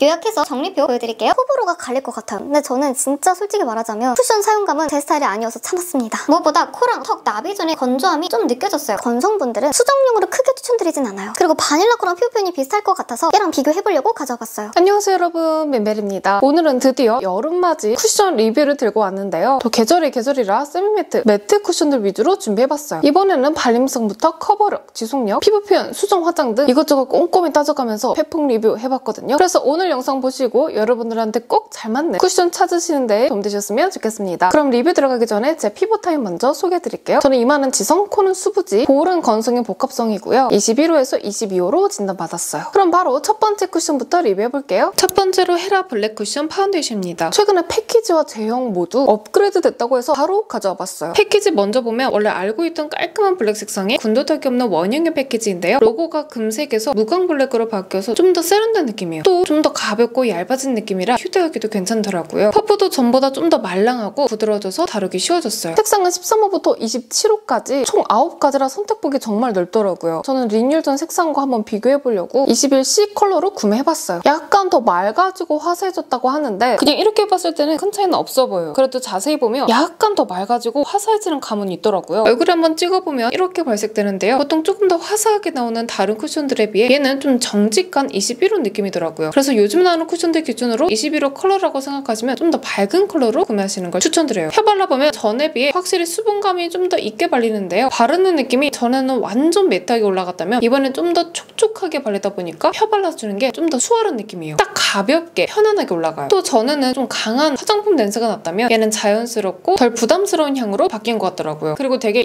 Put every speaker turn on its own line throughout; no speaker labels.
요약해서 정리표 보여드릴게요. 호불호가 갈릴 것 같아요. 근데 저는 진짜 솔직히 말하자면 쿠션 사용감은 제 스타일이 아니어서 참았습니다. 무엇보다 코랑 턱 나비존의 건조함이 좀 느껴졌어요. 건성분들은 수정용으로 크게 추천드리진 않아요. 그리고 바닐라 코랑 피부 표현이 비슷할 것 같아서 얘랑 비교해보려고 가져와봤어요.
안녕하세요 여러분, 멘벨입니다. 오늘은 드디어 여름맞이 쿠션 리뷰를 들고 왔는데요. 또 계절이라 세미매트, 매트 쿠션들 위주로 준비해봤어요. 이번에는 발림성부터 커버력, 지속력, 피부 표현, 수정 화장 등 이것저것 꼼꼼히 따져가면서 팩폭 리뷰 해봤거든요. 그래서 오늘 영상 보시고 여러분들한테 꼭 잘 맞는 쿠션 찾으시는 데 도움되셨으면 좋겠습니다. 그럼 리뷰 들어가기 전에 제 피부 타입 먼저 소개해드릴게요. 저는 이마는 지성, 코는 수부지, 볼은 건성의 복합성이고요. 21호에서 22호로 진단받았어요. 그럼 바로 첫 번째 쿠션부터 리뷰해볼게요. 첫 번째로 헤라 블랙 쿠션 파운데이션입니다. 최근에 패키지와 제형 모두 업그레이드 됐다고 해서 바로 가져와봤어요. 패키지 먼저 보면 원래 알고 있던 깔끔한 블랙 색상의 군더더기 없는 원형의 패키지인데요. 로고가 금색에서 무광 블랙으로 바뀌어서 좀 더 세련된 느낌이에요. 또 좀 더 가볍고 얇아진 느낌이라 휴대하기도 괜찮더라고요. 퍼프도 전보다 좀 더 말랑하고 부드러워져서 다루기 쉬워졌어요. 색상은 13호부터 27호까지 총 9가지라 선택폭이 정말 넓더라고요. 저는 리뉴얼 전 색상과 한번 비교해보려고 21C 컬러로 구매해봤어요. 약간 더 맑아지고 화사해졌다고 하는데 그냥 이렇게 봤을 때는 큰 차이는 없어 보여요. 그래도 자세히 보면 약간 더 맑아지고 화사해지는 감은 있더라고요. 얼굴에 한번 찍어보면 이렇게 발색되는데요. 보통 조금 더 화사하게 나오는 다른 쿠션들에 비해 얘는 좀 정직한 21호 느낌이더라고요. 그래서 요즘 나오는 쿠션들 기준으로 21호 컬러라고 생각하시면 좀 더 밝은 컬러로 구매하시는 걸 추천드려요. 펴발라보면 전에 비해 확실히 수분감이 좀 더 있게 발리는데요. 바르는 느낌이 전에는 완전 매트하게 올라갔다면 이번엔 좀 더 촉촉하게 발리다 보니까 펴발라주는 게 좀 더 수월한 느낌이에요. 딱 가볍게 편안하게 올라가요. 또 전에는 좀 강한 화장품 냄새가 났다면 얘는 자연스럽고 덜 부담스러운 향으로 바뀐 것 같더라고요. 그리고 되게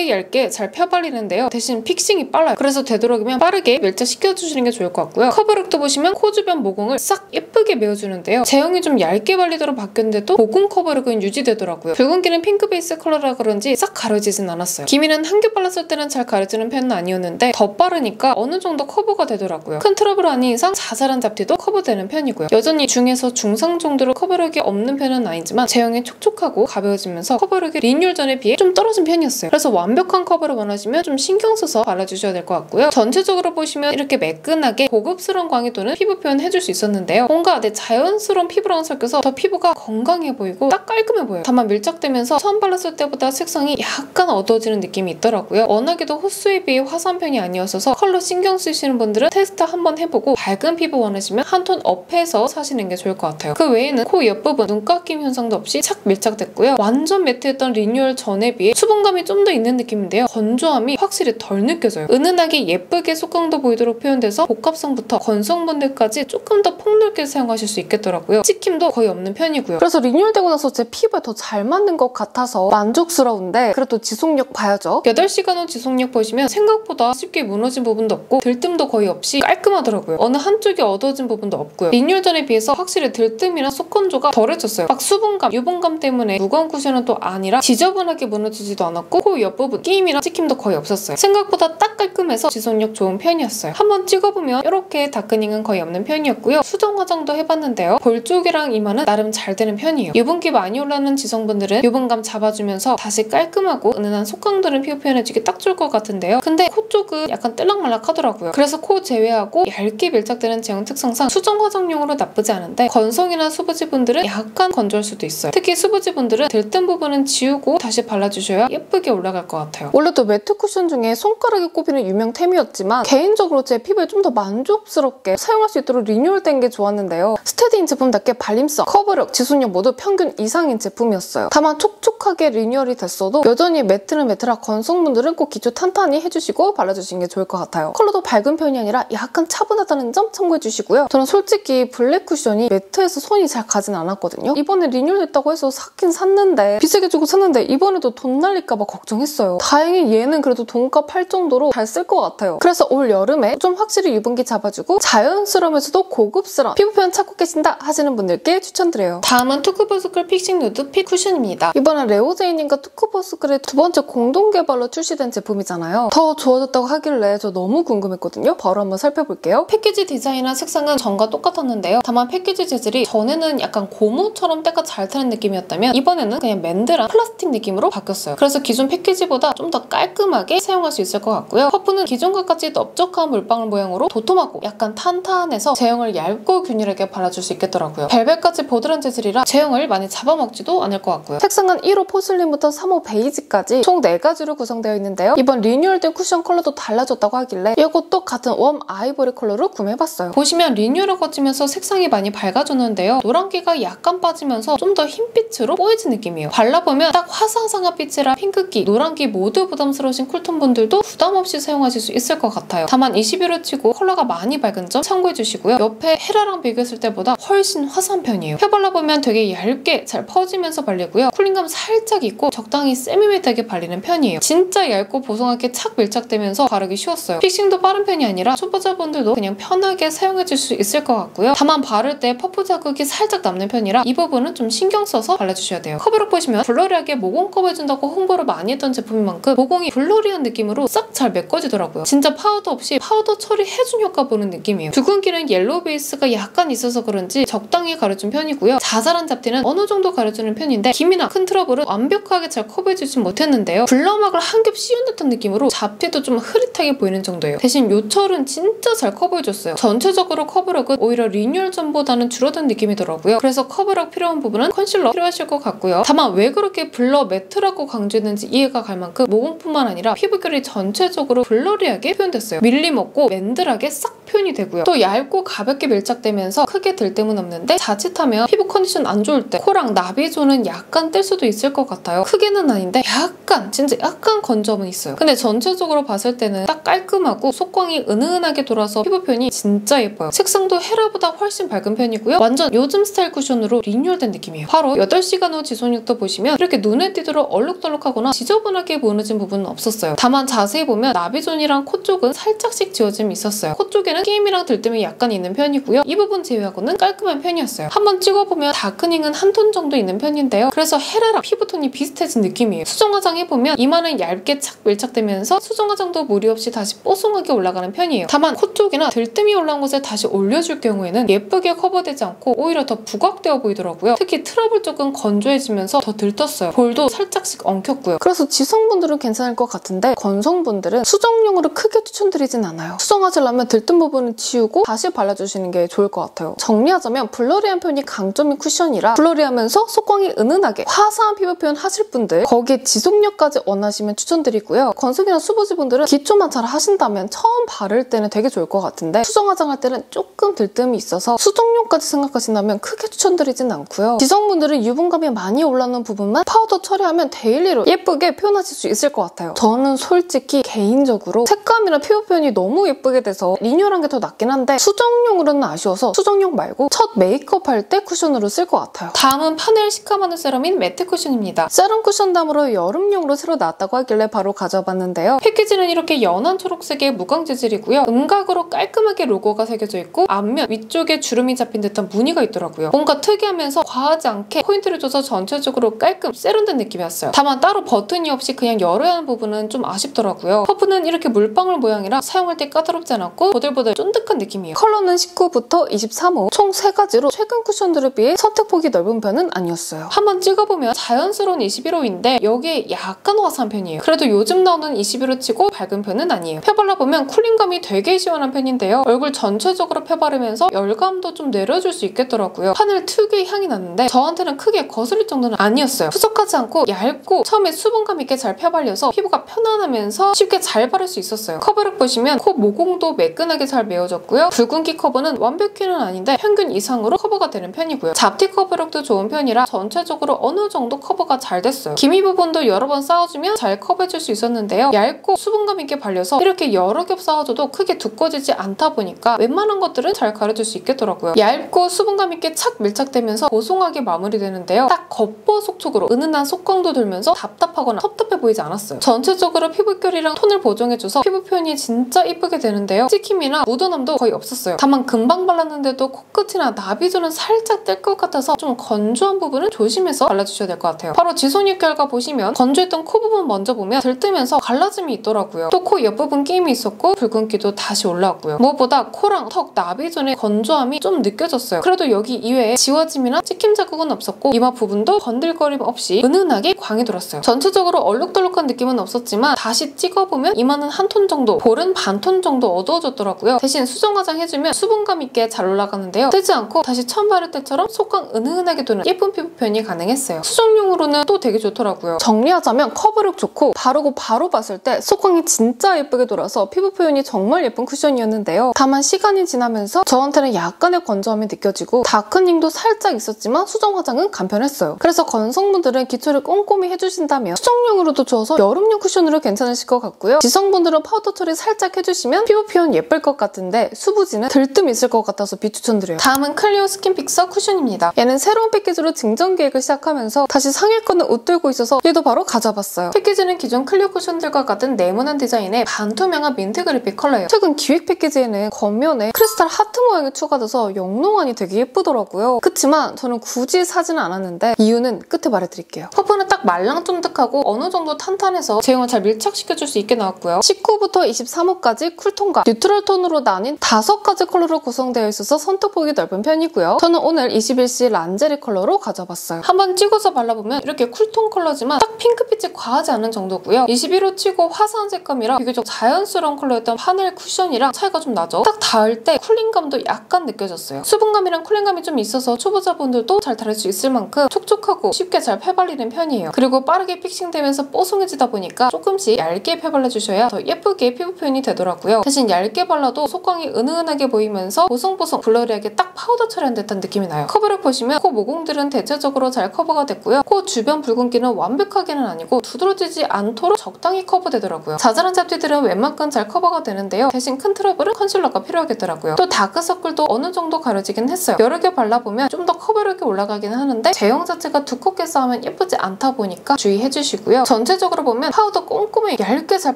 얇게 잘 펴발리는데요. 대신 픽싱이 빨라요. 그래서 되도록이면 빠르게 밀착시켜주시는 게 좋을 것 같고요. 커버력도 보시면 코 주변 모공을 싹 예쁘게 메워주는데요. 제형이 좀 얇게 발리도록 바뀌었는데도 모공 커버력은 유지되더라고요. 붉은기는 핑크 베이스 컬러라 그런지 싹 가려지진 않았어요. 기미는 한 겹 발랐을 때는 잘 가려지는 편은 아니었는데 더 빠르니까 어느 정도 커버가 되더라고요. 큰 트러블 아닌 이상 자잘한 잡티도 커버되는 편이고요. 여전히 중에서 중상 정도로 커버력이 없는 편은 아니지만 제형이 촉촉하고 가벼워지면서 커버력이 리뉴얼 전에 비해 좀 떨어진 편이었어요. 그래서 완벽한 커버를 원하시면 좀 신경 써서 발라주셔야 될 것 같고요. 전체적으로 보시면 이렇게 매끈하게 고급스러운 광이도는 피부 표현 해줄 수 있었는데요. 뭔가 내 자연스러운 피부랑 섞여서 더 피부가 건강해 보이고 딱 깔끔해 보여요. 다만 밀착되면서 처음 발랐을 때보다 색상이 약간 어두워지는 느낌이 있더라고요. 워낙에도 호수에 비해 화사한 편이 아니었어서 컬러 신경 쓰시는 분들은 테스트 한번 해보고 밝은 피부 원하시면 한 톤 업해서 사시는 게 좋을 것 같아요. 그 외에는 코 옆부분 눈깎임 현상도 없이 착 밀착됐고요. 완전 매트했던 리뉴얼 전에 비해 수분감이 좀 더 있는 느낌인데요. 건조함이 확실히 덜 느껴져요. 은은하게 예쁘게 속광도 보이도록 표현돼서 복합성부터 건성분들까지 조금 더 폭넓게 사용하실 수 있겠더라고요. 찍힘도 거의 없는 편이고요. 그래서 리뉴얼되고 나서 제 피부에 더 잘 맞는 것 같아서 만족스러운데 그래도 지속력 봐야죠. 8시간 후 지속력 보시면 생각보다 쉽게 무너진 부분도 없고 들뜸도 거의 없이 깔끔하더라고요. 어느 한쪽이 어두워진 부분도 없고요. 리뉴얼 전에 비해서 확실히 들뜸이나 속 건조가 덜해졌어요. 막 수분감, 유분감 때문에 무거운 쿠션은 또 아니라 지저분하게 무너지지도 않았고 코 옆부분 끼임이랑 찍힘도 거의 없었어요. 생각보다 딱 깔끔해서 지속력 좋은 편이었어요. 한번 찍어보면 이렇게 다크닝은 거의 없는 편이었고요. 수정 화장도 해봤는데요. 볼 쪽이랑 이마는 나름 잘 되는 편이에요. 유분기 많이 올라오는 지성분들은 유분감 잡아주면서 다시 깔끔하고 은은한 속광도는 피부 표현해주기 딱 좋을 것 같은데요. 근데 코 쪽은 약간 뜰락말락 하더라고요. 그래서 코 제외하고 얇게 밀착되는 제형 특성상 수정 화장용으로 나쁘지 않은데 건성이나 수부지 분들은 약간 건조할 수도 있어요. 특히 수부지 분들은 들뜬 부분은 지우고 다시 발라주셔야 예쁘게 올라갈 것 같아요. 원래도 매트 쿠션 중에 손가락에 꼽히는 유명템이었지만 개인적으로 제 피부에 좀 더 만족스럽게 사용할 수 있도록 리뉴얼된 게 좋았는데요. 스테디인 제품답게 발림성, 커버력, 지속력 모두 평균 이상인 제품이었어요. 다만 촉촉하게 리뉴얼이 됐어도 여전히 매트는 매트라 건성분들은 꼭 기초 탄탄히 해주시고 발라주시는 게 좋을 것 같아요. 컬러도 밝은 편이 아니라 약간 차분하다는 점 참고해주시고요. 저는 솔직히 블랙 쿠션이 매트에서 손이 잘 가진 않았거든요. 이번에 리뉴얼됐다고 해서 샀긴 샀는데 비싸게 주고 샀는데 이번에도 돈 날릴까봐 걱정했어요. 다행히 얘는 그래도 돈값 할 정도로 잘 쓸 것 같아요. 그래서 올 여름에 좀 확실히 유분기 잡아주고 자연스러우면서도 고급스러운 피부 표현 찾고 계신다 하시는 분들께 추천드려요. 다음은 투쿠버스쿨 픽싱 누드 핏 쿠션입니다. 이번엔 레오제이님과 투쿠버스쿨의 두 번째 공동 개발로 출시된 제품이잖아요. 더 좋아졌다고 하길래 저 너무 궁금했거든요. 바로 한번 살펴볼게요. 패키지 디자인이나 색상은 전과 똑같았는데요. 다만 패키지 재질이 전에는 약간 고무처럼 때가 잘 타는 느낌이었다면 이번에는 그냥 맨들한 플라스틱 느낌으로 바뀌었어요. 그래서 기존 패키지보다 좀 더 깔끔하게 사용할 수 있을 것 같고요. 퍼프는 기존과 같이 넓적한 물방울 모양으로 도톰하고 약간 탄탄해서 제형을 제형을 얇고 균일하게 발라줄 수 있겠더라고요. 벨벳같이 보드란 재질이라 제형을 많이 잡아먹지도 않을 것 같고요. 색상은 1호 포슬린부터 3호 베이지까지 총 4가지로 구성되어 있는데요. 이번 리뉴얼된 쿠션 컬러도 달라졌다고 하길래 이것도 같은 웜 아이보리 컬러로 구매해봤어요. 보시면 리뉴얼을 거치면서 색상이 많이 밝아졌는데요. 노란기가 약간 빠지면서 좀 더 흰빛으로 뽀얘진 느낌이에요. 발라보면 딱 화사한 빛이랑 핑크기, 노란기 모두 부담스러우신 쿨톤 분들도 부담없이 사용하실 수 있을 것 같아요. 다만 21호 치고 컬러가 많이 밝은 점 참고해주시고요. 옆에 헤라랑 비교했을 때보다 훨씬 화사한 편이에요. 펴발라보면 되게 얇게 잘 퍼지면서 발리고요. 쿨링감 살짝 있고 적당히 세미매트하게 발리는 편이에요. 진짜 얇고 보송하게 착 밀착되면서 바르기 쉬웠어요. 픽싱도 빠른 편이 아니라 초보자분들도 그냥 편하게 사용해줄 수 있을 것 같고요. 다만 바를 때 퍼프 자국이 살짝 남는 편이라 이 부분은 좀 신경 써서 발라주셔야 돼요. 커버력 보시면 블러리하게 모공 커버해준다고 홍보를 많이 했던 제품인 만큼 모공이 블러리한 느낌으로 싹 잘 메꿔지더라고요. 진짜 파우더 없이 파우더 처리해준 효과 보는 느낌이에요. 붉은기는 옐로우 베이스가 약간 있어서 그런지 적당히 가려준 편이고요. 자잘한 잡티는 어느 정도 가려주는 편인데 기미나 큰 트러블은 완벽하게 잘 커버해주진 못했는데요. 블러막을 한 겹 씌운 듯한 느낌으로 잡티도 좀 흐릿하게 보이는 정도예요. 대신 요철은 진짜 잘 커버해줬어요. 전체적으로 커버력은 오히려 리뉴얼 전보다는 줄어든 느낌이더라고요. 그래서 커버력 필요한 부분은 컨실러 필요하실 것 같고요. 다만 왜 그렇게 블러 매트라고 강조했는지 이해가 갈 만큼 모공뿐만 아니라 피부결이 전체적으로 블러리하게 표현됐어요. 밀림 없고 맨들하게 싹 표현이 되고요. 또 얇고 가볍게 밀착되면서 크게 들뜸은 없는데 자칫하면 피부 컨디션 안 좋을 때 코랑 나비존은 약간 뗄 수도 있을 것 같아요. 크게는 아닌데 약간 진짜 약간 건조함은 있어요. 근데 전체적으로 봤을 때는 딱 깔끔하고 속광이 은은하게 돌아서 피부 표현이 진짜 예뻐요. 색상도 헤라보다 훨씬 밝은 편이고요. 완전 요즘 스타일 쿠션으로 리뉴얼된 느낌이에요. 바로 8시간 후 지속력도 보시면 이렇게 눈에 띄도록 얼룩덜룩하거나 지저분하게 무너진 부분은 없었어요. 다만 자세히 보면 나비존이랑 코 쪽은 살짝씩 지워짐이 있었어요. 코 쪽에는 끼임이랑 들뜸이 약간 있는 편이고요. 이 부분 제외하고는 깔끔한 편이었어요. 한번 찍어보면 다크닝은 한 톤 정도 있는 편인데요. 그래서 헤라랑 피부톤이 비슷해진 느낌이에요. 수정 화장 해보면 이마는 얇게 착 밀착되면서 수정 화장도 무리 없이 다시 뽀송하게 올라가는 편이에요. 다만 코 쪽이나 들뜸이 올라온 곳을 다시 올려줄 경우에는 예쁘게 커버되지 않고 오히려 더 부각되어 보이더라고요. 특히 트러블 쪽은 건조해지면서 더 들떴어요. 볼도 살짝씩 엉켰고요. 그래서 지성분들은 괜찮을 것 같은데 건성분들은 수정용으로 크게 추천드리진 않아요. 수정하시려면 들뜬 부분은 지우고 다시 발라주시는 게 좋을 것 같아요. 정리하자면 블러리한 편이 강점인 쿠션이라 블러리하면서 속광이 은은하게 화사한 피부 표현 하실 분들 거기에 지속력까지 원하시면 추천드리고요. 건성이나 수부지분들은 기초만 잘 하신다면 처음 바를 때는 되게 좋을 것 같은데 수정 화장할 때는 조금 들뜸이 있어서 수정용까지 생각하신다면 크게 추천드리진 않고요. 지성분들은 유분감이 많이 올라오는 부분만 파우더 처리하면 데일리로 예쁘게 표현하실 수 있을 것 같아요. 저는 솔직히 개인적으로 색감이나 피부 표현이 너무 예쁘게 돼서 리뉴얼한 게 더 낫긴 한데 수정용으로는 아쉬워서 수정용 말고 첫 메이크업 할 때 쿠션으로 쓸 것 같아요. 다음은 파넬 시카마누 세럼인 매트 쿠션입니다. 세럼 쿠션 다음으로 여름용으로 새로 나왔다고 하길래 바로 가져봤는데요. 패키지는 이렇게 연한 초록색의 무광 재질이고요. 음각으로 깔끔하게 로고가 새겨져 있고 앞면 위쪽에 주름이 잡힌 듯한 무늬가 있더라고요. 뭔가 특이하면서 과하지 않게 포인트를 줘서 전체적으로 깔끔 세련된 느낌이었어요. 다만 따로 버튼이 없이 그냥 열어야 하는 부분은 좀 아쉽더라고요. 퍼프는 이렇게 물방울 모양이라 사용할 때 까다롭지 않았고 보들보들 쫀득한 느낌이에요. 컬러는 19부터 23호 총 3가지로 최근 쿠션들에 비해 선택폭이 넓은 편은 아니었어요. 한번 찍어보면 자연스러운 21호인데 여기에 약간 화사한 편이에요. 그래도 요즘 나오는 21호 치고 밝은 편은 아니에요. 펴발라보면 쿨링감이 되게 시원한 편인데요. 얼굴 전체적으로 펴바르면서 열감도 좀 내려줄 수 있겠더라고요. 파넬 특유의 향이 나는데 저한테는 크게 거슬릴 정도는 아니었어요. 후석하지 않고 얇고 처음에 수분감 있게 잘 펴발려서 피부가 편안하면서 쉽게 잘 바를 수 있었어요. 커버력 보시면 코 모공도 매끈하게 잘 메워졌고요. 붉은기 커버는 완벽히는 아닌데 평균 이상으로 커버가 되는 편이고요. 잡티 커버력도 좋은 편이라 전체적으로 어느 정도 커버가 잘 됐어요. 기미 부분도 여러 번 쌓아주면 잘 커버해줄 수 있었는데요. 얇고 수분감 있게 발려서 이렇게 여러 겹 쌓아줘도 크게 두꺼워지지 않다 보니까 웬만한 것들은 잘 가려줄 수 있겠더라고요. 얇고 수분감 있게 착 밀착되면서 보송하게 마무리되는데요. 딱 겉보속 쪽으로 은은한 속광도 돌면서 답답하거나 텁텁해 보이지 않았어요. 전체적으로 피부결이랑 톤을 보정해줘서 피부 표현이 진짜 이쁘게 되는데요. 찍힘이나 묻어남도 거의 없었어요. 다만 금방 발랐는데도 코끝이나 나비존은 살짝 뗄 것 같아서 좀 건조한 부분은 조심해서 발라주셔야 될 것 같아요. 바로 지속력 결과 보시면 건조했던 코 부분 먼저 보면 들뜨면서 갈라짐이 있더라고요. 또 코 옆부분 끼임이 있었고 붉은기도 다시 올라왔고요. 무엇보다 코랑 턱, 나비존의 건조함이 좀 느껴졌어요. 그래도 여기 이외에 지워짐이나 찍힘 자국은 없었고 이마 부분도 건들거림 없이 은은하게 광이 돌았어요. 전체적으로 얼룩덜룩한 느낌은 없었지만 다시 찍어보면 이마는 한 톤 정도, 볼은 반 톤 정도 어두워졌더라고요. 올라가고요. 대신 수정 화장 해주면 수분감 있게 잘 올라가는데요. 뜨지 않고 다시 처음 바를 때처럼 속광 은은하게 도는 예쁜 피부 표현이 가능했어요. 수정용으로는 또 되게 좋더라고요. 정리하자면 커버력 좋고 바르고 바로 봤을 때 속광이 진짜 예쁘게 돌아서 피부 표현이 정말 예쁜 쿠션이었는데요. 다만 시간이 지나면서 저한테는 약간의 건조함이 느껴지고 다크닝도 살짝 있었지만 수정 화장은 간편했어요. 그래서 건성분들은 기초를 꼼꼼히 해주신다면 수정용으로도 좋아서 여름용 쿠션으로 괜찮으실 것 같고요. 지성분들은 파우더 처리 살짝 해주시면 피부 표현 예쁠 것 같은데 수부지는 들뜸 있을 것 같아서 비추천드려요. 다음은 클리오 스킨 픽서 쿠션입니다. 얘는 새로운 패키지로 증정 계획을 시작하면서 다시 상위권을 웃돌고 있어서 얘도 바로 가져봤어요. 패키지는 기존 클리오 쿠션들과 같은 네모난 디자인의 반투명한 민트 그래픽 컬러예요. 최근 기획 패키지에는 겉면에 크리스탈 하트 모양이 추가돼서 영롱하니 되게 예쁘더라고요. 그치만 저는 굳이 사지는 않았는데 이유는 끝에 말해드릴게요. 퍼프는 딱 말랑쫀득하고 어느 정도 탄탄해서 제형을 잘 밀착시켜줄 수 있게 나왔고요. 19부터 23호까지 쿨톤과 뉴트럴 톤으로 나뉜 5가지 컬러로 구성되어 있어서 선택폭이 넓은 편이고요. 저는 오늘 21시 란제리 컬러로 가져봤어요. 한번 찍어서 발라보면 이렇게 쿨톤 컬러지만 딱 핑크빛이 과하지 않은 정도고요. 21호 치고 화사한 색감이라 비교적 자연스러운 컬러였던 파넬 쿠션이랑 차이가 좀 나죠. 딱 닿을 때 쿨링감도 약간 느껴졌어요. 수분감이랑 쿨링감이 좀 있어서 초보자분들도 잘 다룰 수 있을 만큼 촉촉하고 쉽게 잘 펴발리는 편이에요. 그리고 빠르게 픽싱되면서 뽀송해지다 보니까 조금씩 얇게 펴발라주셔야 더 예쁘게 피부 표현이 되더라고요. 대신 얇게 발라도 속광이 은은하게 보이면서 보송보송 블러리하게 딱 파우더 처리한 듯한 느낌이 나요. 커버력 보시면 코 모공들은 대체적으로 잘 커버가 됐고요. 코 주변 붉은기는 완벽하게는 아니고 두드러지지 않도록 적당히 커버되더라고요. 자잘한 잡티들은 웬만큼 잘 커버가 되는데요. 대신 큰 트러블은 컨실러가 필요하겠더라고요. 또 다크서클도 어느 정도 가려지긴 했어요. 여러 개 발라보면 좀 더 커버력이 올라가긴 하는데 제형 자체가 두껍게 쌓으면 예쁘지 않다 보니까 주의해주시고요. 전체적으로 보면 파우더 꼼꼼히 얇게 잘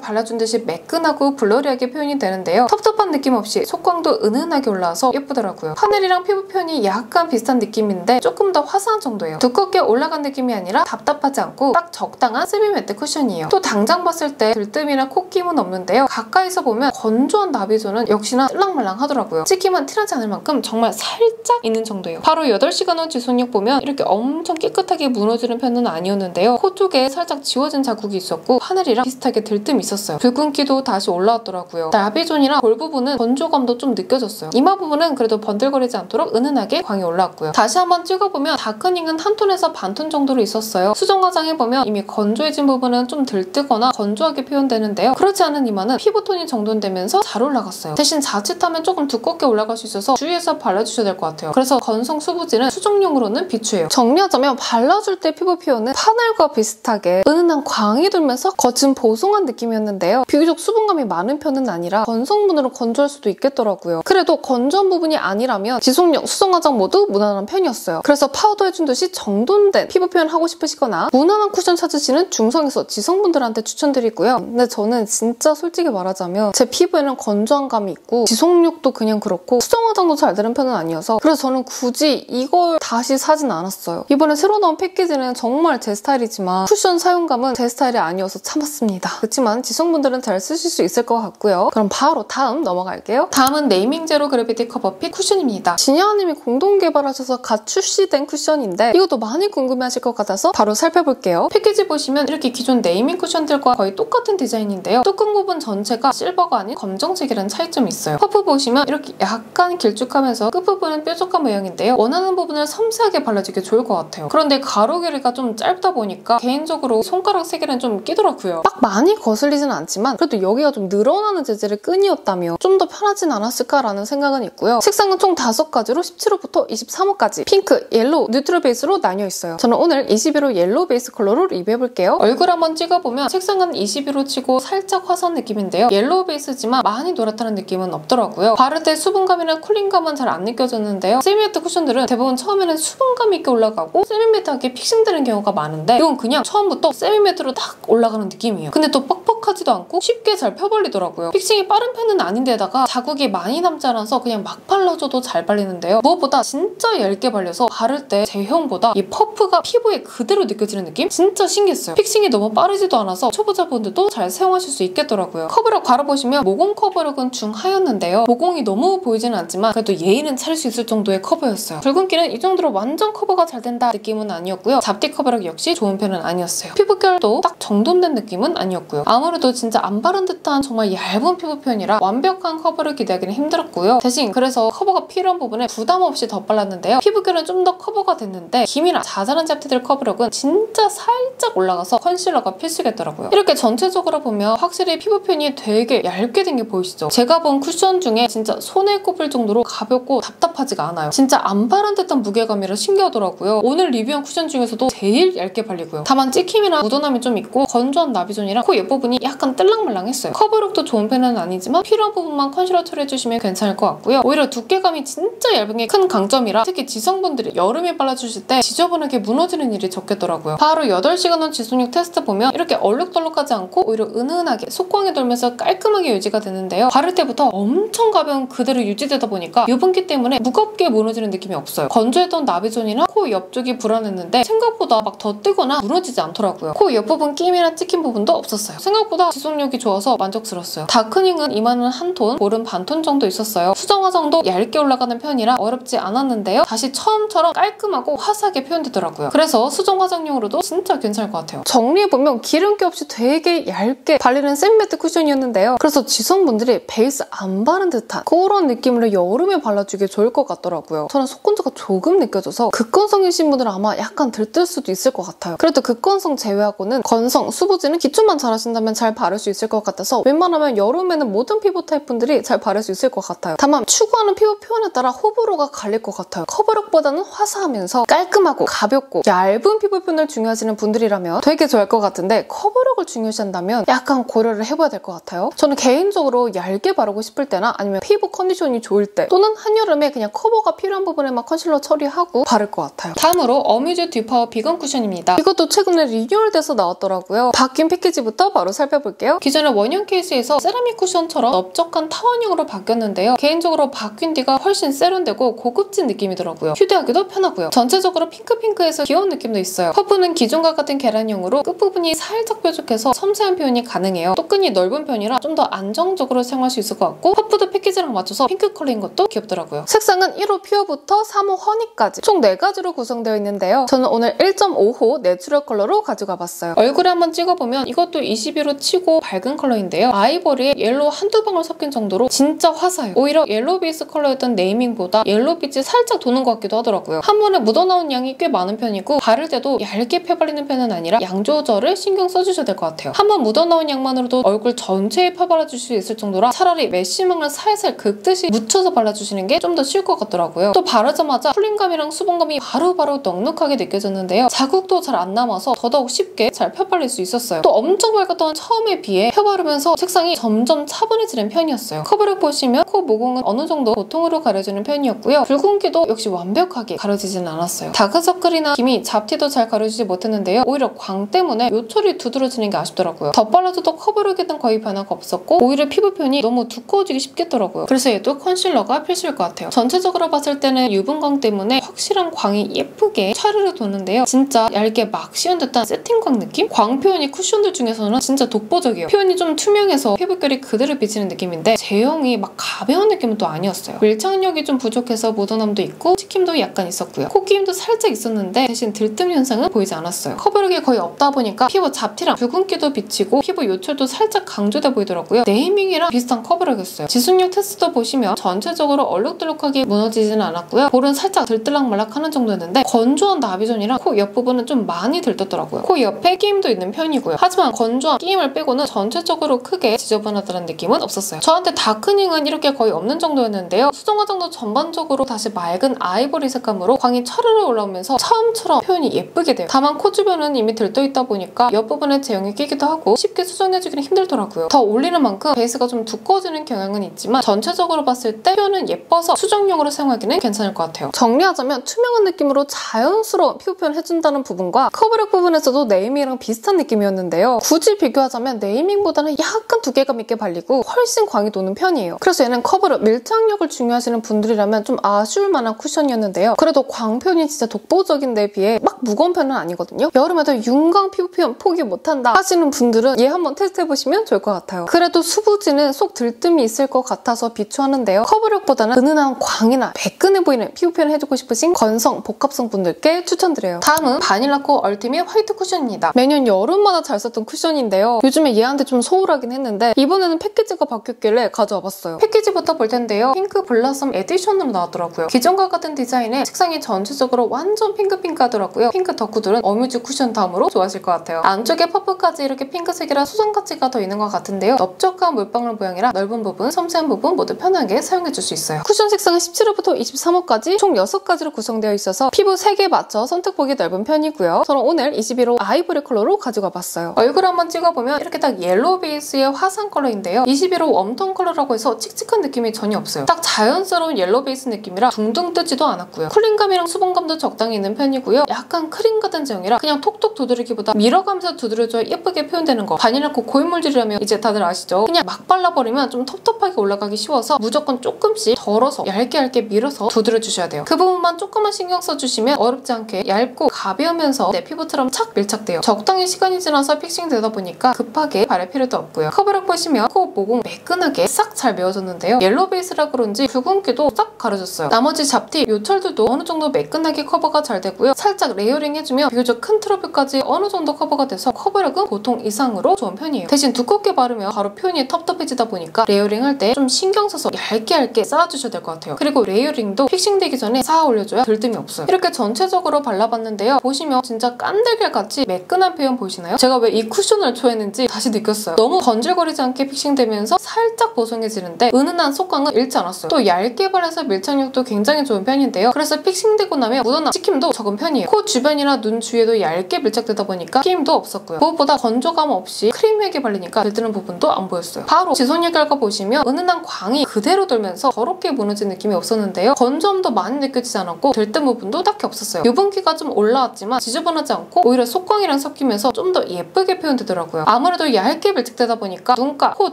발라준 듯이 매끈하고 블러리하게 표현이 되는데요. 텁텁한 느낌 없이 속광도 은은하게 올라와서 예쁘더라고요. 파넬이랑 피부 표현이 약간 비슷한 느낌인데 조금 더 화사한 정도예요. 두껍게 올라간 느낌이 아니라 답답하지 않고 딱 적당한 세미매트 쿠션이에요. 또 당장 봤을 때 들뜸이나 콧김은 없는데요. 가까이서 보면 건조한 나비존은 역시나 쓸랑말랑 하더라고요. 찍히면 티나지 않을 만큼 정말 살짝 있는 정도예요. 바로 8시간 후 지속력 보면 이렇게 엄청 깨끗하게 무너지는 편은 아니었는데요. 코 쪽에 살짝 지워진 자국이 있었고 파넬이랑 비슷하게 들뜸이 있었어요. 붉은기도 다시 올라왔더라고요. 나비존이랑 볼 부분은 건조감도 좀 느껴졌어요. 이마 부분은 그래도 번들거리지 않도록 은은하게 광이 올라왔고요. 다시 한번 찍어보면 다크닝은 한 톤에서 반 톤 정도로 있었어요. 수정 화장해보면 이미 건조해진 부분은 좀 들뜨거나 건조하게 표현되는데요. 그렇지 않은 이마는 피부톤이 정돈되면서 잘 올라갔어요. 대신 자칫하면 조금 두껍게 올라갈 수 있어서 주의해서 발라주셔야 될 것 같아요. 그래서 건성 수부지는 수정용으로는 비추해요. 정리하자면 발라줄 때 피부 표현은 파넬과 비슷하게 은은한 광이 돌면서 겉은 보송한 느낌이었는데요. 비교적 수분감이 많은 편은 아니라 건성분으로 건조할 수도 있겠더라고요. 그래도 건조한 부분이 아니라면 지속력, 수정 화장 모두 무난한 편이었어요. 그래서 파우더 해준 듯이 정돈된 피부 표현 하고 싶으시거나 무난한 쿠션 찾으시는 중성에서 지성분들한테 추천드리고요. 근데 저는 진짜 솔직히 말하자면 제 피부에는 건조한 감이 있고 지속력도 그냥 그렇고 수정 화장도 잘 되는 편은 아니어서 그래서 저는 굳이 이걸 다시 사진 않았어요. 이번에 새로 나온 패키지는 정말 제 스타일이지만 쿠션 사용감은 제 스타일이 아니어서 참았습니다. 그렇지만 지성분들은 잘 쓰실 수 있을 것 같고요. 그럼 바로 다음 넘어갈게요. 다음은 네이밍 제로 그래비티 커버핏 쿠션입니다. 진야님이 공동 개발하셔서 갓 출시된 쿠션인데 이것도 많이 궁금해하실 것 같아서 바로 살펴볼게요. 패키지 보시면 이렇게 기존 네이밍 쿠션들과 거의 똑같은 디자인인데요. 뚜껑 부분 전체가 실버가 아닌 검정색이라는 차이점이 있어요. 퍼프 보시면 이렇게 약간 길쭉하면서 끝부분은 뾰족한 모양인데요. 원하는 부분을 섬세하게 발라주기 좋을 것 같아요. 그런데 가로 길이가 좀 짧다 보니까 개인적으로 손가락 3개는 좀 끼더라고요. 막 많이 거슬리진 않지만 그래도 여기가 좀 늘어나는 재질의 끈이었다면 좀 더 편하진 않았을까라는 생각은 있고요. 색상은 총 5가지로 17호부터 23호까지 핑크, 옐로우, 뉴트럴 베이스로 나뉘어 있어요. 저는 오늘 21호 옐로우 베이스 컬러로 리뷰해볼게요. 얼굴 한번 찍어보면 색상은 21호 치고 살짝 화사한 느낌인데요. 옐로우 베이스지만 많이 노랗다는 느낌은 없더라고요. 바를 때 수분감이나 쿨링감은 잘 안 느껴졌는데요. 세미매트 쿠션들은 대부분 처음에는 수분감 있게 올라가고 세미매트하게 픽싱되는 경우가 많은데 이건 그냥 처음부터 세미매트로 딱 올라가는 느낌이에요. 근데 또 뻑뻑하지도 않고 쉽게 잘 펴발리더라고요. 픽싱이 빠른 편은 아닌데다가 자국이 많이 남지 않아서 그냥 막 발라줘도 잘 발리는데요. 무엇보다 진짜 얇게 발려서 바를 때 제형보다 이 퍼프가 피부에 그대로 느껴지는 느낌? 진짜 신기했어요. 픽싱이 너무 빠르지도 않아서 초보자분들도 잘 사용하실 수 있겠더라고요. 커버력 바라보시면 모공 커버력은 중하였는데요. 모공이 너무 보이지는 않지만 그래도 예의는 차릴 수 있을 정도의 커버였어요. 붉은기는 이 정도로 완전 커버가 잘 된다 느낌은 아니었고요. 잡티 커버력 역시 좋은 편은 아니었어요. 피부결도 딱 정돈된 느낌은 아니었고요. 아무래도 진짜 안 바른 듯한 정말 얇은 피부 표현이라 완벽한 완벽한 커버를 기대하기는 힘들었고요. 대신 그래서 커버가 필요한 부분에 부담 없이 덧발랐는데요. 피부결은 좀 더 커버가 됐는데 기미나 자잘한 잡티들 커버력은 진짜 살짝 올라가서 컨실러가 필수겠더라고요. 이렇게 전체적으로 보면 확실히 피부 표현이 되게 얇게 된 게 보이시죠? 제가 본 쿠션 중에 진짜 손에 꼽을 정도로 가볍고 답답하지가 않아요. 진짜 안 바른 듯한 무게감이라 신기하더라고요. 오늘 리뷰한 쿠션 중에서도 제일 얇게 발리고요. 다만 찍힘이나 묻어남이 좀 있고 건조한 나비존이랑 코 옆부분이 약간 뜰랑말랑했어요. 커버력도 좋은 편은 아니지만 필요한 부분만 컨실러 처리해주시면 괜찮을 것 같고요. 오히려 두께감이 진짜 얇은 게 큰 강점이라 특히 지성분들이 여름에 발라주실 때 지저분하게 무너지는 일이 적겠더라고요. 바로 8시간 후 지속력 테스트 보면 이렇게 얼룩덜룩하지 않고 오히려 은은하게 속광이 돌면서 깔끔하게 유지가 되는데요. 바를 때부터 엄청 가벼운 그대로 유지되다 보니까 유분기 때문에 무겁게 무너지는 느낌이 없어요. 건조했던 나비존이나 코 옆쪽이 불안했는데 생각보다 막 더 뜨거나 무너지지 않더라고요. 코 옆부분 끼임이나 찍힌 부분도 없었어요. 생각보다 지속력이 좋아서 만족스러웠어요. 다크닝은 이마는 한 톤, 볼은 반 톤 정도 있었어요. 수정 화장도 얇게 올라가는 편이라 어렵지 않았는데요. 다시 처음처럼 깔끔하고 화사하게 표현되더라고요. 그래서 수정 화장용으로도 진짜 괜찮을 것 같아요. 정리해보면 기름기 없이 되게 얇게 발리는 세미매트 쿠션이었는데요. 그래서 지성분들이 베이스 안 바른 듯한 그런 느낌으로 여름에 발라주기 좋을 것 같더라고요. 저는 속건조가 조금 느껴져서 극건성이신 분들은 아마 약간 들뜰 수도 있을 것 같아요. 그래도 극건성 제외하고는 건성, 수부지는 기초만 잘하신다면 잘 바를 수 있을 것 같아서 웬만하면 여름에는 모든 피부 타입 분들이 잘 바를 수 있을 것 같아요. 다만 추구하는 피부 표현에 따라 호불호가 갈릴 것 같아요. 커버력보다는 화사하면서 깔끔하고 가볍고 얇은 피부 표현을 중요하시는 분들이라면 되게 좋아할 것 같은데 커버력을 중요시한다면 약간 고려를 해봐야 될 것 같아요. 저는 개인적으로 얇게 바르고 싶을 때나 아니면 피부 컨디션이 좋을 때 또는 한여름에 그냥 커버가 필요한 부분에만 컨실러 처리하고 바를 것 같아요. 다음으로 어뮤즈 듀파워 비건 쿠션입니다. 이것도 최근에 리뉴얼돼서 나왔더라고요. 바뀐 패키지부터 바로 살펴볼게요. 기존의 원형 케이스에서 세라믹 쿠션처럼 넓적한 타원형으로 바뀌었는데요. 개인적으로 바뀐 뒤가 훨씬 세련되고 고급진 느낌이더라고요. 휴대하기도 편하고요. 전체적으로 핑크핑크해서 귀여운 느낌도 있어요. 퍼프는 기존과 같은 계란형으로 끝부분이 살짝 뾰족해서 섬세한 표현이 가능해요. 똑끈이 넓은 편이라 좀 더 안정적으로 사용할 수 있을 것 같고 퍼프도 패키지랑 맞춰서 핑크 컬러인 것도 귀엽더라고요. 색상은 1호 퓨어부터 3호 허니까지 총 4가지로 구성되어 있는데요. 저는 오늘 1.5호 내추럴 컬러로 가져가 봤어요. 얼굴에 한번 찍어보면 이것도 21호 치고 밝은 컬러인데요. 아이보리에 옐로우 한두 방울 섞인 정도로 진짜 화사해요. 오히려 옐로우 베이스 컬러였던 네이밍보다 옐로우빛이 살짝 도는 것 같기도 하더라고요. 한 번에 묻어나온 양이 꽤 많은 편이고 바를 때도 얇게 펴발리는 편은 아니라 양 조절을 신경 써주셔야 될 것 같아요. 한 번 묻어나온 양만으로도 얼굴 전체에 펴발라줄 수 있을 정도라 차라리 메쉬망을 살살 긁듯이 묻혀서 발라주시는 게 좀 더 쉬울 것 같더라고요. 또 바르자마자 풀림감이랑 수분감이 바로바로 넉넉하게 느껴졌는데요. 자국도 잘 안 남아서 더더욱 쉽게 잘 펴발릴 수 있었어요. 또 엄청 밝았던 처음에 비해 펴바르면서 색상이 점점 차분해지는 편이었어요. 커버력 보시면 코 모공은 어느 정도 보통으로 가려지는 편이었고요. 붉은기도 역시 완벽하게 가려지진 않았어요. 다크서클이나 기미, 잡티도 잘 가려지지 못했는데요. 오히려 광 때문에 요철이 두드러지는 게 아쉽더라고요. 덧발라줘도 커버력에는 거의 변화가 없었고 오히려 피부 표현이 너무 두꺼워지기 쉽겠더라고요. 그래서 얘도 컨실러가 필수일 것 같아요. 전체적으로 봤을 때는 유분광 때문에 확실한 광이 예쁘게 차르르 도는데요. 진짜 얇게 막 씌운 듯한 세팅광 느낌? 광 표현이 쿠션들 중에서는 진짜 독보적이에요. 표현이 좀 투명해서 피부결이 그대로 비치는 느낌인데 제형이 막 가벼운 느낌은 또 아니었어요. 밀착력이 좀 부족해서 묻어남도 있고 찍힘도 약간 있었고요. 코끼임도 살짝 있었는데 대신 들뜸 현상은 보이지 않았어요. 커버력이 거의 없다 보니까 피부 잡티랑 붉은기도 비치고 피부 요철도 살짝 강조돼 보이더라고요. 네이밍이랑 비슷한 커버력이었어요. 지속력 테스트도 보시면 전체적으로 얼룩덜룩하게 무너지지는 않았고요. 볼은 살짝 들뜰락말락하는 정도였는데 건조한 나비존이랑 코 옆부분은 좀 많이 들떴더라고요. 코 옆에 끼임도 있는 편이고요. 하지만 건조한 끼임을 빼고는 전체적으로 크게 지저분하다는 느낌은 없었어요. 저한테 다크닝은 이렇게 거의 없는 정도였는데요. 수정 화장도 전반적으로 다시 맑은 아이보리 색감으로 광이 차르르 올라오면서 처음처럼 표현이 예쁘게 돼요. 다만 코 주변은 이미 들떠있다 보니까 옆부분에 제형이 끼기도 하고 쉽게 수정해주기는 힘들더라고요. 더 올리는 만큼 베이스가 좀 두꺼워지는 경향은 있지만 전체적으로 봤을 때 표현은 예뻐서 수정용으로 사용하기는 괜찮을 것 같아요. 정리하자면 투명한 느낌으로 자연스러운 피부 표현 해준다는 부분과 커버력 부분에서도 네이밍이랑 비슷한 느낌이었는데요. 굳이 비교하자면 네이밍보다는 약간 두께감 있게 발리고 훨씬 광이 도는 편이에요. 그래서 얘는 커버력, 밀착력을 중요하시는 분들이라면 좀 아쉬울 만한 쿠션이었는데요. 그래도 광 표현이 진짜 독보적인 데 비해 막 무거운 편은 아니거든요. 여름에도 윤광 피부 표현 포기 못한다 하시는 분들은 얘 한번 테스트해보시면 좋을 것 같아요. 그래도 수부지는 속 들뜸이 있을 것 같아서 비추하는데요. 커버력보다는 은은한 광이나 매끈해 보이는 피부 표현 해주고 싶으신 건성, 복합성 분들께 추천드려요. 다음은 바닐라코 얼티밋 화이트 쿠션입니다. 매년 여름마다 잘 썼던 쿠션인데요. 요즘에 얘한테 좀 소홀하긴 했는데 이번에는 패키지가 바뀌었길래 있길래 가져와 봤어요. 패키지부터 볼 텐데요. 핑크 블라썸 에디션으로 나왔더라고요. 기존과 같은 디자인에 색상이 전체적으로 완전 핑크핑크하더라고요. 핑크 덕후들은 어뮤즈 쿠션 다음으로 좋아하실 것 같아요. 안쪽에 퍼프까지 이렇게 핑크색이라 수정 가치가 더 있는 것 같은데요. 넓적한 물방울 모양이라 넓은 부분, 섬세한 부분 모두 편하게 사용해줄 수 있어요. 쿠션 색상은 17호부터 23호까지 총 6가지로 구성되어 있어서 피부 색에 맞춰 선택폭이 넓은 편이고요. 저는 오늘 21호 아이보리 컬러로 가져가 봤어요. 얼굴 한번 찍어보면 이렇게 딱 옐로우 베이스의 화산 컬러인데요. 21호 웜톤 컬러라고 해서 칙칙한 느낌이 전혀 없어요. 딱 자연스러운 옐로우 베이스 느낌이라 둥둥 뜨지도 않았고요. 쿨링감이랑 수분감도 적당히 있는 편이고요. 약간 크림 같은 제형이라 그냥 톡톡 두드리기보다 밀어가면서 두드려줘야 예쁘게 표현되는 거. 바닐라코 고인물질이라면 이제 다들 아시죠? 그냥 막 발라버리면 좀 텁텁하게 올라가기 쉬워서 무조건 조금씩 덜어서 얇게 밀어서 두드려주셔야 돼요. 그 부분만 조금만 신경 써주시면 어렵지 않게 얇고 가벼우면서 내 피부처럼 착 밀착돼요. 적당히 시간이 지나서 픽싱 되다 보니까 급하게 바를 필요도 없고요. 커버력 보시면 코, 모공 매끈하게 싹 잘 메워졌는데요. 옐로우 베이스라 그런지 붉은기도 싹 가려졌어요. 나머지 잡티, 요철들도 어느 정도 매끈하게 커버가 잘 되고요. 살짝 레이어링 해주면 비교적 큰 트러블까지 어느 정도 커버가 돼서 커버력은 보통 이상으로 좋은 편이에요. 대신 두껍게 바르면 바로 표현이 텁텁해지다 보니까 레이어링 할 때 좀 신경 써서 얇게 쌓아주셔야 될 것 같아요. 그리고 레이어링도 픽싱되기 전에 쌓아 올려줘야 들뜸이 없어요. 이렇게 전체적으로 발라봤는데요. 보시면 진짜 깐달걀같이 매끈한 표현 보이시나요? 제가 왜 이 쿠션을 좋아했는지 다시 느꼈어요. 너무 번질거리지 않게 픽싱되면서 살짝 보송해지는데 은은한 속광은 잃지 않았어요. 또 얇게 발라서 밀착력도 굉장히 좋은 편인데요. 그래서 픽싱되고 나면 묻어나는 찍힘도 적은 편이에요. 코 주변이나 눈 주위에도 얇게 밀착되다 보니까 끼임도 없었고요. 무엇보다 건조감 없이 크리미하게 발리니까 들뜨는 부분도 안 보였어요. 바로 지속력 결과 보시면 은은한 광이 그대로 돌면서 더럽게 무너진 느낌이 없었는데요. 건조함도 많이 느껴지지 않았고 들뜬 부분도 딱히 없었어요. 유분기가 좀 올라왔지만 지저분하지 않고 오히려 속광이랑 섞이면서 좀 더 예쁘게 표현되더라고요. 아무래도 얇게 밀착되다 보니까 눈가, 코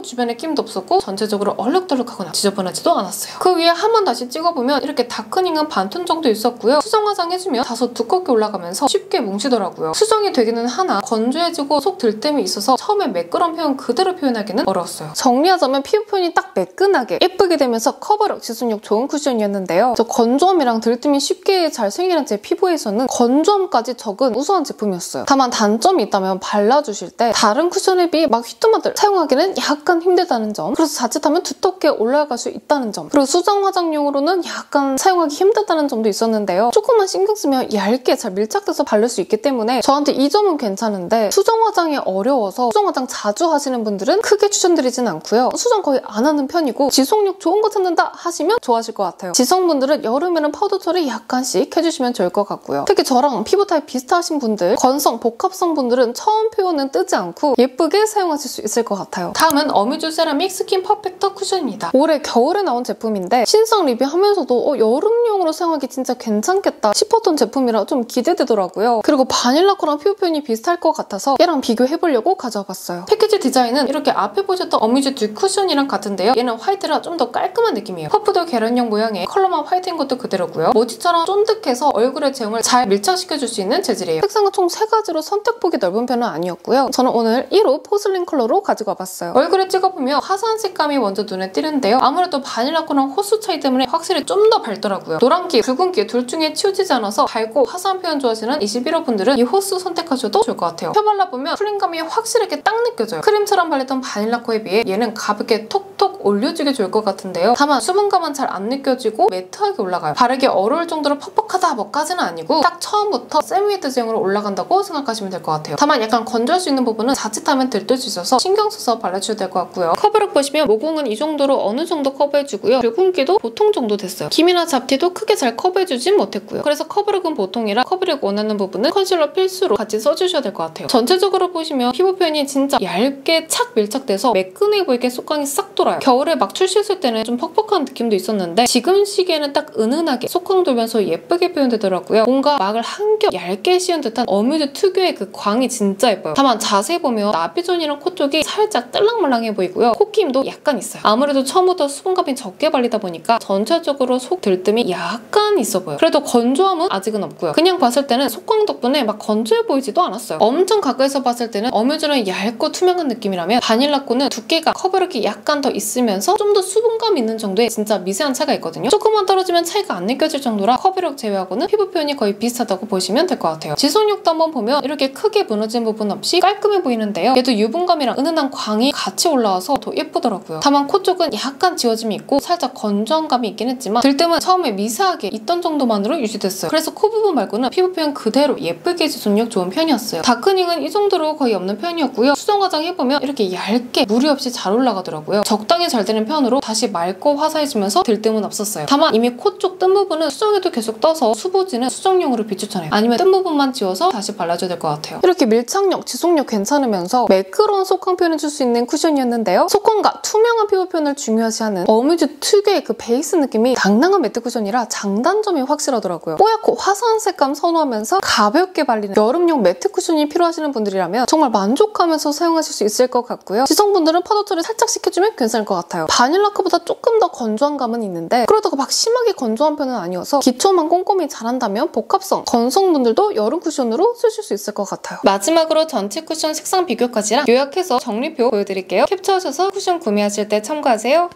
주변에 끼임도 없었고 전체적으로 얼룩덜룩하거나 지저분하지도 않았어요. 그 위에 한번 다시 찍어보면 이렇게 다크닝은 반톤 정도 있었고요. 수정 화장해주면 다소 두껍게 올라가면서 쉽게 뭉치더라고요. 수정이 되기는 하나 건조해지고 속 들뜸이 있어서 처음에 매끄러운 표현 그대로 표현하기는 어려웠어요. 정리하자면 피부 표현이 딱 매끈하게 예쁘게 되면서 커버력, 지속력 좋은 쿠션이었는데요. 저 건조함이랑 들뜸이 쉽게 잘 생기는 제 피부에서는 건조함까지 적은 우수한 제품이었어요. 다만 단점이 있다면 발라주실 때 다른 쿠션에 비해 막 휘뚜마들 사용하기는 약간 힘들다는 점, 그래서 자칫하면 두텁게 올라갈 수 있다는 점, 그리고 수정 화장용으로는 약간 사용하기 힘들다는 점도 있었는데요. 조금만 신경 쓰면 얇게 잘 밀착돼서 바를 수 있기 때문에 저한테 이 점은 괜찮은데 수정 화장이 어려워서 수정 화장 자주 하시는 분들은 크게 추천드리진 않고요. 수정 거의 안 하는 편이고 지속력 좋은 거 찾는다 하시면 좋아하실 것 같아요. 지성분들은 여름에는 파우더 처리 약간씩 해주시면 좋을 것 같고요. 특히 저랑 피부 타입 비슷하신 분들, 건성, 복합성 분들은 처음 표현은 뜨지 않고 예쁘게 사용하실 수 있을 것 같아요. 다음은 어뮤즈 세라믹 스킨 퍼펙터 쿠션입니다. 올해 겨울에 나온 제품인데 신상 리뷰하면서도 여름용으로 사용하기 진짜 괜찮겠다 싶었던 제품이라 좀 기대되더라고요. 그리고 바닐라 코랑 피부 표현이 비슷할 것 같아서 얘랑 비교해보려고 가져와 봤어요. 패키지 디자인은 이렇게 앞에 보셨던 어뮤즈 듀 쿠션이랑 같은데요. 얘는 화이트라 좀 더 깔끔한 느낌이에요. 퍼프도 계란형 모양의 컬러만 화이트인 것도 그대로고요. 모찌처럼 쫀득해서 얼굴의 제형을 잘 밀착시켜줄 수 있는 재질이에요. 색상은 총 3가지로 선택폭이 넓은 편은 아니었고요. 저는 오늘 1호 포슬린 컬러로 가지고 와봤어요. 얼굴에 찍어보면 화사한 색감이 먼저 눈에 띄는데요. 아무래도 바닐라코랑 호수 차이 때문에 확실히 좀 더 밝더라고요. 노란기, 붉은기 둘 중에 치우치지 않아서 밝고 화사한 표현 좋아하시는 21호 분들은 이 호수 선택하셔도 좋을 것 같아요. 펴 발라보면 쿨링감이 확실하게 딱 느껴져요. 크림처럼 발렸던 바닐라코에 비해 얘는 가볍게 톡톡 올려주기 좋을 것 같은데요. 다만 수분감은 잘 안 느껴지고 매트하게 올라가요. 바르기 어려울 정도로 퍽퍽하다 뭐까지는 아니고 딱 처음부터 세미매트 제형으로 올라간다고 생각하시면 될 것 같아요. 다만 약간 건조할 수 있는 부분은 자칫하면 들뜰 수 있어서 신경 써서 발라주셔야 될 것 같고요. 커버력 보시면 모공은 이 정도로 어느 정도 커버해주고요. 붉은기도 보통 정도 됐어요. 기미나 잡티도 크게 잘 커버해주진 못했고요. 그래서 커버력은 보통이라 커버력 원하는 부분은 컨실러 필수로 같이 써주셔야 될 것 같아요. 전체적으로 보시면 피부 표현이 진짜 얇게 착 밀착돼서 매끈해 보이게 속광이 싹 돌아요. 겨울에 막 출시했을 때는 좀 퍽퍽한 느낌도 있었는데 지금 시기에는 딱 은은하게 속광 돌면서 예쁘게 표현되더라고요. 뭔가 막을 한 겹 얇게 씌운 듯한 어뮤즈 특유의 그 광이 진짜 예뻐요. 다만 자세히 보면 나비존이랑 코 쪽이 살짝 뜰랑말랑해 보이고요. 코끼임도 약간 있어요. 아무래도 처음부터 수분감이 적게 발리다 보니까 전체적으로 속 들뜸이 약간 있어 보여요. 그래도 건조함은 아직은 없고요. 그냥 봤을 때는 속광 덕분에 막 건조해 보이지도 않았어요. 엄청 가까이서 봤을 때는 어뮤즈는 얇고 투명한 느낌이라면 바닐라코는 두께가 커버력이 약간 더 있으면서 좀 더 수분감 있는 정도의 진짜 미세한 차이가 있거든요. 조금만 떨어지면 차이가 안 느껴질 정도라 커버력 제외하고는 피부 표현이 거의 비슷하다고 보시면 될 것 같아요. 지속력도 한번 보면 이렇게 크게 무너진 부분 없이 깔끔해 보이는데요. 얘도 유분감이랑 은은한 광이 같이 올라와서 더 예쁘더라고요. 하더라고요. 다만 코 쪽은 약간 지워짐이 있고 살짝 건조한 감이 있긴 했지만 들뜸은 처음에 미세하게 있던 정도만으로 유지됐어요. 그래서 코 부분 말고는 피부 표현 그대로 예쁘게 지속력 좋은 편이었어요. 다크닝은 이 정도로 거의 없는 편이었고요. 수정 화장 해보면 이렇게 얇게 무리 없이 잘 올라가더라고요. 적당히 잘 되는 편으로 다시 맑고 화사해지면서 들뜸은 없었어요. 다만 이미 코 쪽 뜬 부분은 수정해도 계속 떠서 수부지는 수정용으로 비추천해요. 아니면 뜬 부분만 지워서 다시 발라줘야 될 것 같아요. 이렇게 밀착력, 지속력 괜찮으면서 매끄러운 속광 표현을 줄 수 있는 쿠션이었는데요. 속광과 투명한 피부 표현을 중요시하는 어뮤즈 특유의 그 베이스 느낌이 당당한 매트 쿠션이라 장단점이 확실하더라고요. 뽀얗고 화사한 색감 선호하면서 가볍게 발리는 여름용 매트 쿠션이 필요하시는 분들이라면 정말 만족하면서 사용하실 수 있을 것 같고요. 지성분들은 파도 처리 살짝 시켜주면 괜찮을 것 같아요. 바닐라크보다 조금 더 건조한 감은 있는데 그렇다고 막 심하게 건조한 편은 아니어서 기초만 꼼꼼히 잘한다면 복합성, 건성분들도 여름 쿠션으로 쓰실 수 있을 것 같아요. 마지막으로 전체 쿠션 색상 비교까지랑 요약해서 정리표 보여드릴게요. 캡처하셔서 쿠션 구매하실 때 참고하세요.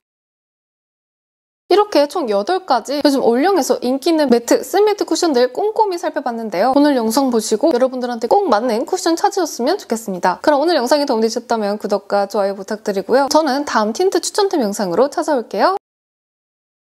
이렇게 총 8가지 요즘 올영에서 인기 있는 매트, 셀매트 쿠션들 꼼꼼히 살펴봤는데요. 오늘 영상 보시고 여러분들한테 꼭 맞는 쿠션 찾으셨으면 좋겠습니다. 그럼 오늘 영상이 도움되셨다면 구독과 좋아요 부탁드리고요. 저는 다음 틴트 추천템 영상으로 찾아올게요.